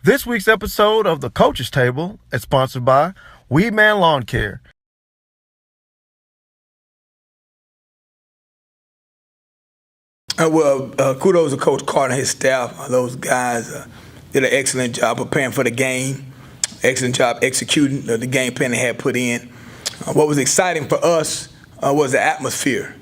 This week's episode of the Coach's Table is sponsored by Weedman Lawn Care. Kudos to Coach Carter and his staff. Those guys did an excellent job preparing for the game, excellent job executing the game plan they had put in. What was exciting for us was the atmosphere.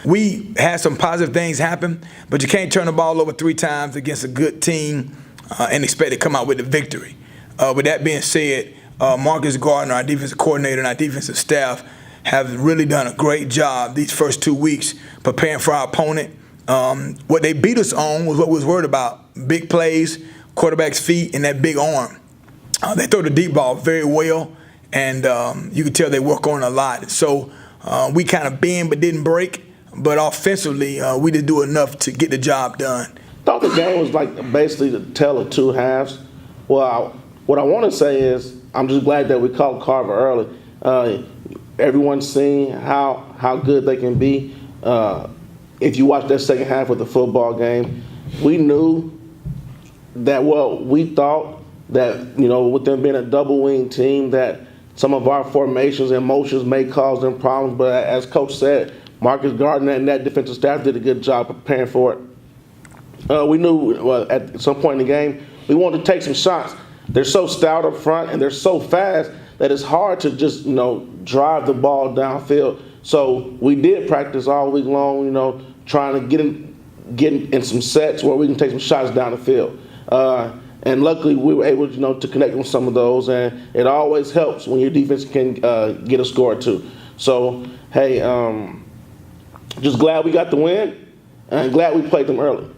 We had some positive things happen, but you can't turn the ball over 3 times against a good team and expect to come out with the victory. With that being said, Marcus Gardner, our defensive coordinator, and our defensive staff have really done a great job these first 2 weeks preparing for our opponent. What they beat us on was what we was worried about: big plays, quarterback's feet, and that big arm. They throw the deep ball very well, and you can tell they work on it a lot. So we kind of bend but didn't break, but offensively we didn't do enough to get the job done. I thought the game was like basically the tale of 2 halves. Well, what I want to say is I'm just glad that we caught Carver early. Everyone's seen how good they can be. If you watch that second half of the football game, we knew that, we thought that, with them being a double wing team, that some of our formations and motions may cause them problems. But as Coach said, Marcus Gardner and that defensive staff did a good job preparing for it. We knew at some point in the game we wanted to take some shots. They're so stout up front and they're so fast that it's hard to just, drive the ball downfield. So we did practice all week long, trying to get in some sets where we can take some shots down the field. And luckily we were able, to connect on some of those. And it always helps when your defense can get a score or 2. So, hey, just glad we got the win and glad we played them early.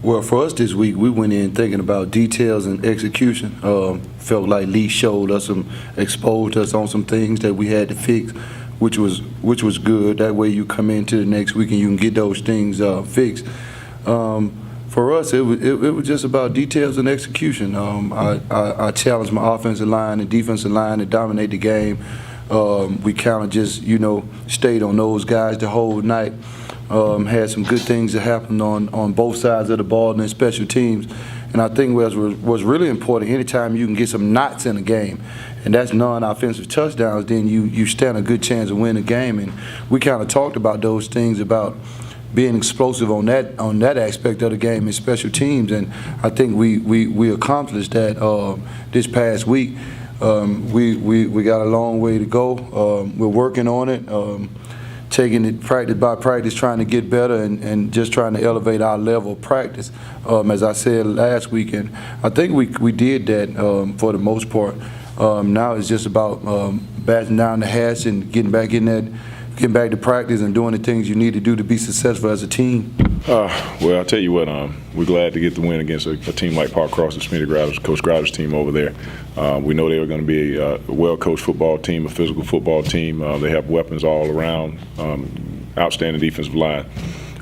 Well, for us this week, we went in thinking about details and execution. Felt like Lee showed us exposed us on some things that we had to fix, which was good. That way you come into the next week and you can get those things fixed. For us, it was just about details and execution. I challenged my offensive line and defensive line to dominate the game. We kind of just, stayed on those guys the whole night. Had some good things that happened on both sides of the ball and in special teams. And I think what was really important, anytime you can get some knots in a game, and that's non-offensive touchdowns, then you stand a good chance of winning the game. And we kind of talked about those things, about being explosive on that aspect of the game in special teams. And I think we accomplished that this past week. We got a long way to go. We're working on it. Taking it practice by practice, trying to get better and just trying to elevate our level of practice. As I said last weekend, I think we did that for the most part. Now it's just about batting down the hatch and getting back to practice and doing the things you need to do to be successful as a team. Well, I'll tell you what, we're glad to get the win against a team like Park Cross and Smitty Crowder's, Coach Crowder's team over there. We know they were going to be a well-coached football team, a physical football team. They have weapons all around, outstanding defensive line.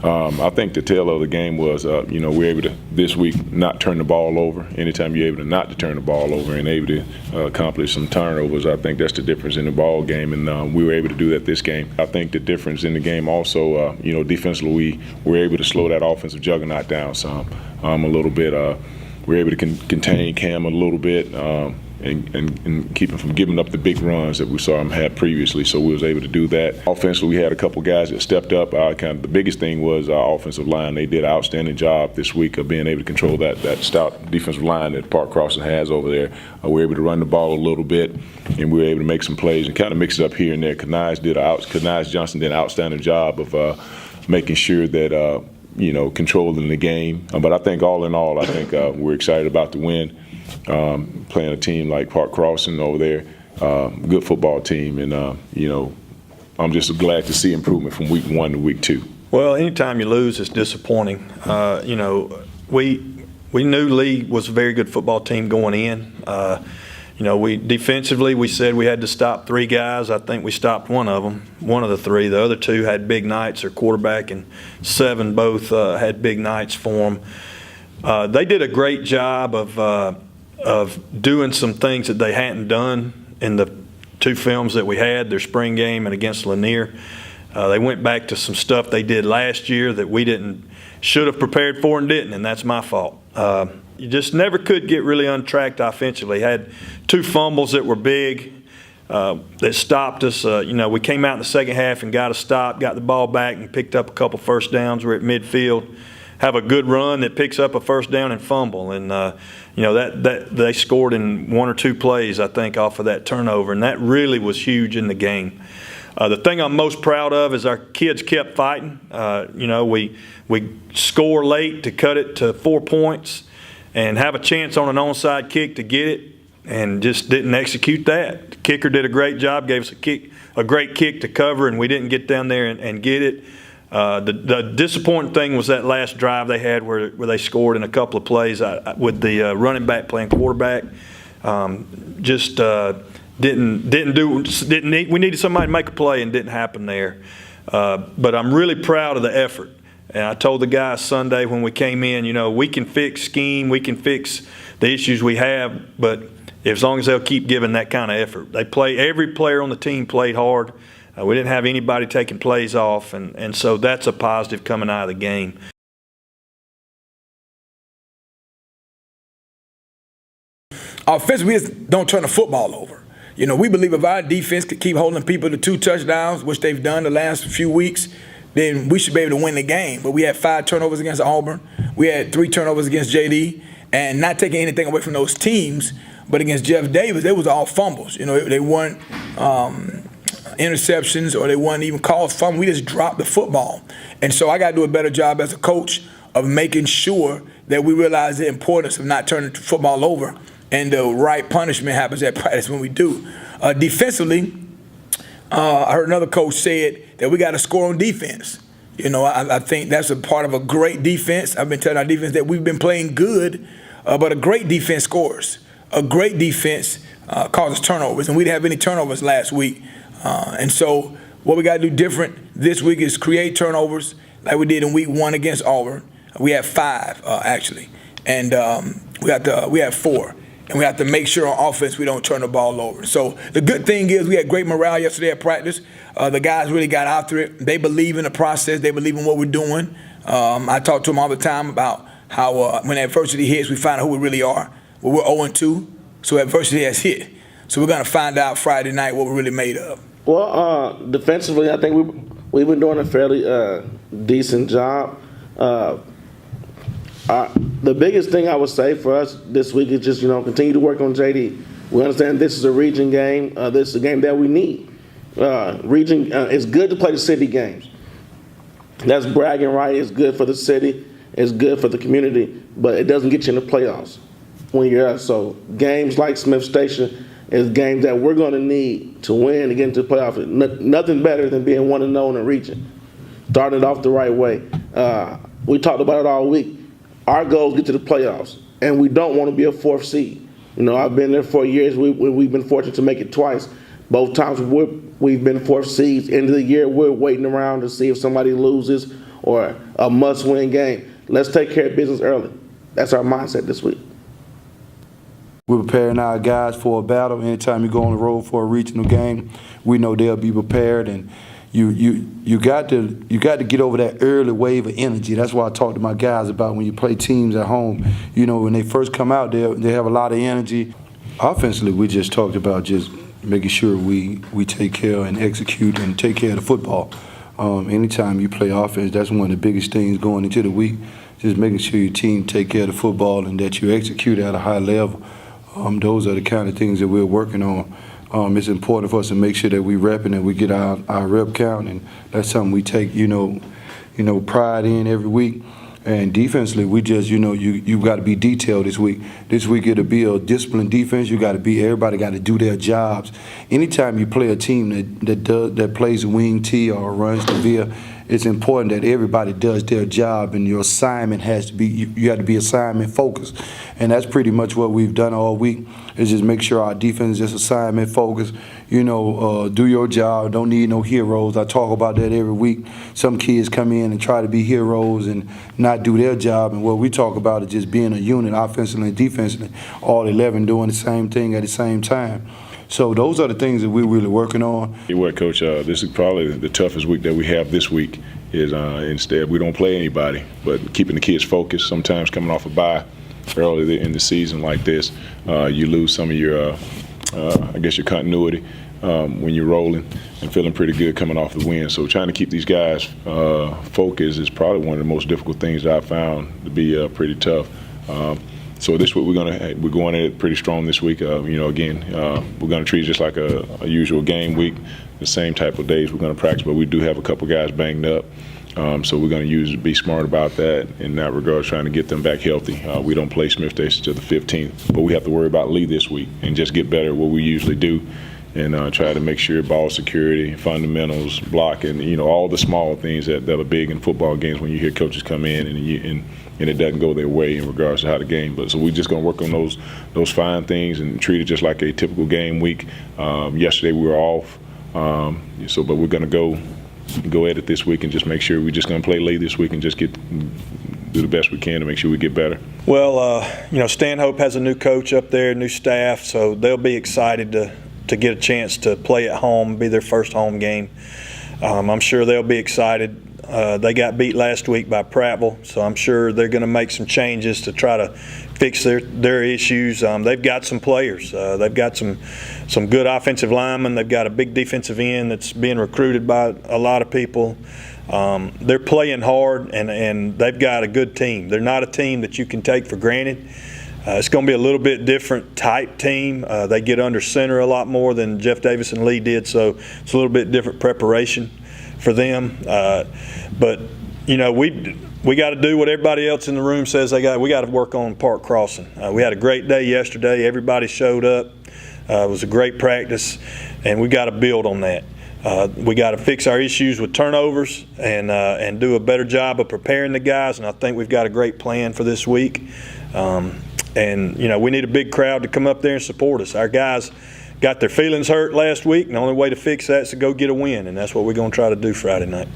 I think the tail of the game was, we're able to, this week, not turn the ball over. Anytime you're able to not to turn the ball over and able to accomplish some turnovers, I think that's the difference in the ball game, and we were able to do that this game. I think the difference in the game also, defensively, we were able to slow that offensive juggernaut down some, a little bit. We were able to contain Cam a little bit, and keep him from giving up the big runs that we saw him had previously. So we was able to do that. Offensively, we had a couple guys that stepped up. The biggest thing was our offensive line. They did an outstanding job this week of being able to control that stout defensive line that Park Crossing has over there. We were able to run the ball a little bit, and we were able to make some plays and kind of mix it up here and there. Kanise Johnson did an outstanding job of making sure that controlling the game. But I think all in all, we're excited about the win. Playing a team like Park Crossing over there, good football team, and I'm just glad to see improvement from week 1 to week 2. Well, anytime you lose, it's disappointing. We knew Lee was a very good football team going in. We defensively, we said we had to stop 3 guys. I think we stopped one of them, one of the 3. The other 2 had big nights. Their quarterback and 7 both had big nights for them. They did a great job of doing some things that they hadn't done in the 2 films that we had, their spring game and against Lanier. They went back to some stuff they did last year that we should have prepared for and didn't, and that's my fault. you just never could get really untracked offensively. Had 2 fumbles that were big that stopped us. We came out in the second half and got a stop, got the ball back, and picked up a couple first downs. We're at midfield. Have a good run that picks up a first down and fumble, and that they scored in 1 or 2 plays, I think, off of that turnover, and that really was huge in the game. The thing I'm most proud of is our kids kept fighting. We score late to cut it to 4 points and have a chance on an onside kick to get it, and just didn't execute that. The kicker did a great job, gave us a great kick to cover, and we didn't get down there and get it. The disappointing thing was that last drive they had where they scored in a couple of plays with the running back playing quarterback. We needed somebody to make a play and didn't happen there. But I'm really proud of the effort. And I told the guys Sunday when we came in, we can fix scheme, we can fix the issues we have, but as long as they'll keep giving that kind of effort. Every player on the team played hard. We didn't have anybody taking plays off, and so that's a positive coming out of the game. Offensively, we just don't turn the football over. We believe if our defense could keep holding people to 2 touchdowns, which they've done the last few weeks, then we should be able to win the game. But we had 5 turnovers against Auburn. We had 3 turnovers against JD, and not taking anything away from those teams, but against Jeff Davis, they was all fumbles. They weren't interceptions, or they weren't even called fumble. We just dropped the football. And so I got to do a better job as a coach of making sure that we realize the importance of not turning the football over, and the right punishment happens at practice when we do. Defensively, I heard another coach say that we got to score on defense. I think that's a part of a great defense. I've been telling our defense that we've been playing good, but a great defense scores. A great defense causes turnovers, and we didn't have any turnovers last week. And so what we got to do different this week is create turnovers like we did in week 1 against Auburn. We had 5, actually, and we had 4. And we have to make sure on offense we don't turn the ball over. So the good thing is we had great morale yesterday at practice. The guys really got after it. They believe in the process. They believe in what we're doing. I talk to them all the time about how when adversity hits, we find out who we really are. Well, we're 0-2, so adversity has hit. So we're going to find out Friday night what we're really made of. Well, defensively, I think we've been doing a fairly decent job. The biggest thing I would say for us this week is just, continue to work on JD. We understand this is a region game. This is a game that we need. Region, it's good to play the city games. That's bragging right. It's good for the city. It's good for the community. But it doesn't get you in the playoffs when you're out. So games like Smith Station is games that we're going to need to win to get into the playoffs. Nothing better than being 1-0 in the region. Starting it off the right way. We talked about it all week. Our goal is to get to the playoffs, and we don't want to be a 4th seed. I've been there for years. We've been fortunate to make it twice. Both times we've been 4th seeds. End of the year, we're waiting around to see if somebody loses or a must-win game. Let's take care of business early. That's our mindset this week. We're preparing our guys for a battle. Anytime you go on the road for a regional game, we know they'll be prepared, and you got to get over that early wave of energy. That's why I talk to my guys about when you play teams at home. When they first come out, they have a lot of energy. Offensively, we just talked about just making sure we take care and execute and take care of the football. Anytime you play offense, that's one of the biggest things going into the week. Just making sure your team take care of the football and that you execute at a high level. Those are the kind of things that we're working on. It's important for us to make sure that we rep and that we get our rep count, and that's something we take, pride in every week. And defensively, we just, you got to be detailed this week. This week it'll be a disciplined defense. Everybody got to do their jobs. Anytime you play a team that plays a wing T or runs the veer, it's important that everybody does their job, and your assignment has to be, you have to be assignment focused. And that's pretty much what we've done all week, is just make sure our defense is just assignment focused. Do your job, don't need no heroes. I talk about that every week. Some kids come in and try to be heroes and not do their job, and what we talk about is just being a unit, offensively and defensively, all 11 doing the same thing at the same time. So those are the things that we're really working on. Coach, this is probably the toughest week that we have this week. Is instead we don't play anybody, but keeping the kids focused. Sometimes coming off a bye, early in the season like this, you lose some of your, I guess, your continuity when you're rolling and feeling pretty good coming off the win. So trying to keep these guys focused is probably one of the most difficult things that I've found to be pretty tough. So this week we're going at it pretty strong this week. Again, we're going to treat it just like a usual game week, the same type of days we're going to practice, but we do have a couple guys banged up. So we're going to be smart about that in that regard, trying to get them back healthy. We don't play Smith Station till the 15th, but we have to worry about Lee this week and just get better at what we usually do and try to make sure ball security, fundamentals, blocking, all the small things that are big in football games when you hear coaches come in and it doesn't go their way in regards to how the game. But so we're just going to work on those fine things and treat it just like a typical game week. Yesterday we were off, but we're going to go at it this week and just make sure we're just going to play late this week and just do the best we can to make sure we get better. Well, Stanhope has a new coach up there, new staff, so they'll be excited to get a chance to play at home, be their first home game. I'm sure they'll be excited. They got beat last week by Prattville, so I'm sure they're going to make some changes to try to fix their issues. They've got some players. They've got some good offensive linemen. They've got a big defensive end that's being recruited by a lot of people. They're playing hard, and they've got a good team. They're not a team that you can take for granted. It's going to be a little bit different type team. They get under center a lot more than Jeff Davis and Lee did, so it's a little bit different preparation for them. But we got to do what everybody else in the room says they got. We got to work on Park Crossing. We had a great day yesterday. Everybody showed up. It was a great practice, and we got to build on that. We got to fix our issues with turnovers and do a better job of preparing the guys, and I think we've got a great plan for this week. We need a big crowd to come up there and support us. Our guys got their feelings hurt last week, and the only way to fix that is to go get a win, and that's what we're going to try to do Friday night.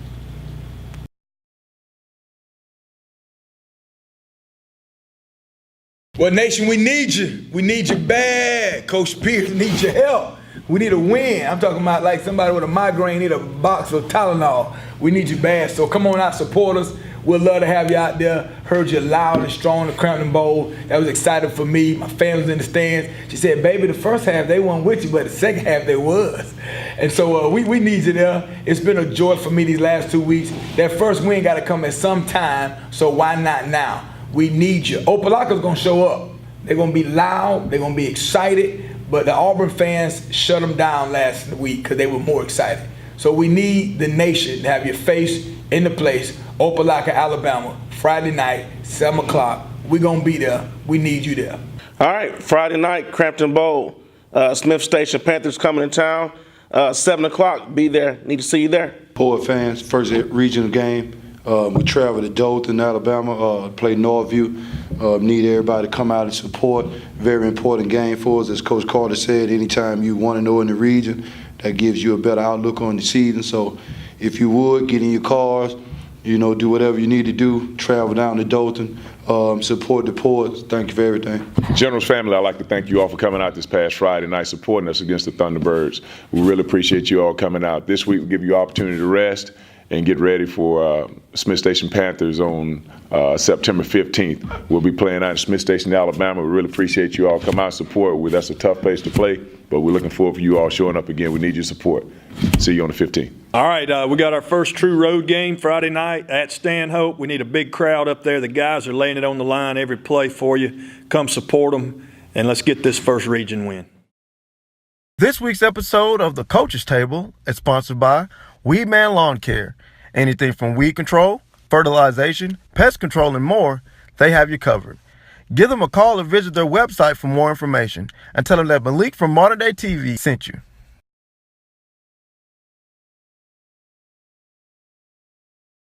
Well, Nation, we need you. We need you bad. Coach Pierce needs your help. We need a win. I'm talking about like somebody with a migraine need a box of Tylenol. We need you bad. So come on out, support us. We'd love to have you out there. Heard you loud and strong in the Crampton Bowl. That was exciting for me. My family was in the stands. She said, baby, the first half they weren't with you, but the second half they was. And so we need you there. It's been a joy for me these last 2 weeks. That first win got to come at some time, so why not now? We need you. Opelika's going to show up. They're going to be loud. They're going to be excited. But the Auburn fans shut them down last week because they were more excited. So we need the nation to have your face in the place. Opelika, Alabama, Friday night, 7 o'clock. We're going to be there. We need you there. All right, Friday night, Crampton Bowl. Smith Station Panthers coming to town. 7 o'clock, be there. Need to see you there. Port fans, first regional game. We travel to Dothan, Alabama, play Northview. Need everybody to come out and support. Very important game for us. As Coach Carter said, anytime you want to know in the region, that gives you a better outlook on the season. So if you would, get in your cars, do whatever you need to do. Travel down to Dothan, support the Ports. Thank you for everything. General's family, I'd like to thank you all for coming out this past Friday night, supporting us against the Thunderbirds. We really appreciate you all coming out. This week, we'll give you opportunity to rest and get ready for Smith Station Panthers on September 15th. We'll be playing out in Smith Station, Alabama. We really appreciate you all come out and support. That's a tough place to play, but we're looking forward for you all showing up again. We need your support. See you on the 15th. All right, we got our first true road game Friday night at Stanhope. We need a big crowd up there. The guys are laying it on the line every play for you. Come support them, and let's get this first region win. This week's episode of the Coaches Table is sponsored by Weedman Lawn Care. Anything from weed control, fertilization, pest control, and more, they have you covered. Give them a call or visit their website for more information and tell them that Malik from Modern Day TV sent you.